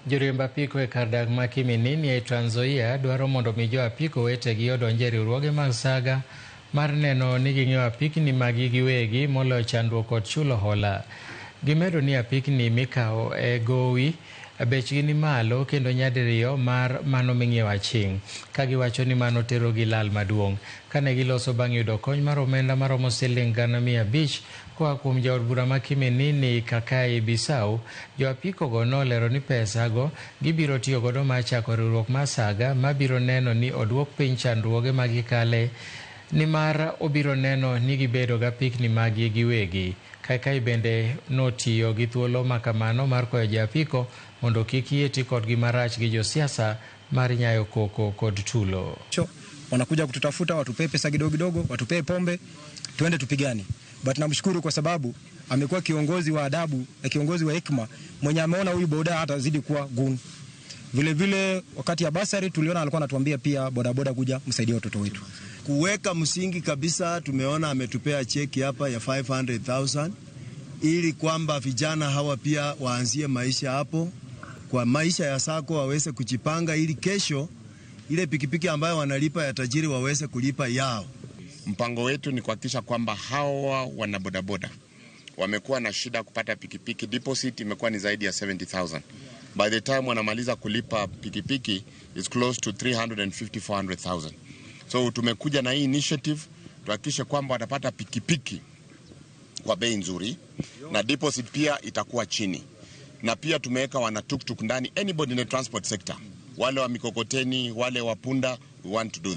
Joriemb apiko e kar dak ma Kiminini e Trans Nzoia dwaro mondo mi jo apiko wetegi odonj e riwruoge mag SAGA mar neno ni ging'iewo apikni magi giwegi moloyo chandruok kod chulo hola. Gimedo ni apikni mikawo e gowi bechgi ni malo kendo nyadiriyo mar mano ming'iewo aching', ka giwacho ni mano tero gi lal maduong'. Kane giloso bang' yudo kony mar omenda maromo siling 500,000 koa kuom jaod bura ma Kiminini Kakai Bisau, jo apikogo nolero ni pesago gibiro tiyo godo mar chako riwruok mar SAGA mabiro neno ni oduok piny chandruoge magikale, nimar obiro neno ni gibedo gapikni magi giwegi. Kakai bende notiyo gi thuolo makamano mar kwayo jo apiko mondo kik yeti kodgi marach gi josiasa mar nyayo koko kod tulo. Wanakuja kututafuta, watupee pesa kidogo kidogo, watupee pombe, tuende tupigane. But namshukuru kwa sababu amekuwa kiongozi wa adabu na kiongozi wa hekima mwenye ameona huyu boda hata zidi kuwa gun. Vile vile wakati ya basari tuliona alikuwa anatuambia pia bodaboda kuja msaidia watoto wetu. Kuweka msingi kabisa, tumeona ametupea cheki hapa ya 500,000 ili kwamba vijana hawa pia waanzie maisha hapo kwa maisha ya sako, waweze kujipanga ili kesho ile pikipiki ambayo wanalipa ya tajiri waweze kulipa yao. Mpango wetu ni kuhakikisha kwamba hawa wanabodaboda wamekuwa na shida kupata pikipiki. Deposit imekuwa ni zaidi ya 70,000. By the time wanamaliza kulipa pikipiki is close to 350-400,000. So tumekuja na hii initiative tuhakikishe kwamba watapata pikipiki kwa bei nzuri na deposit pia itakuwa chini. Na pia tumeweka wana tuktuk ndani, anybody in the transport sector, wale wa mikokoteni, wale wa punda, we want to do that.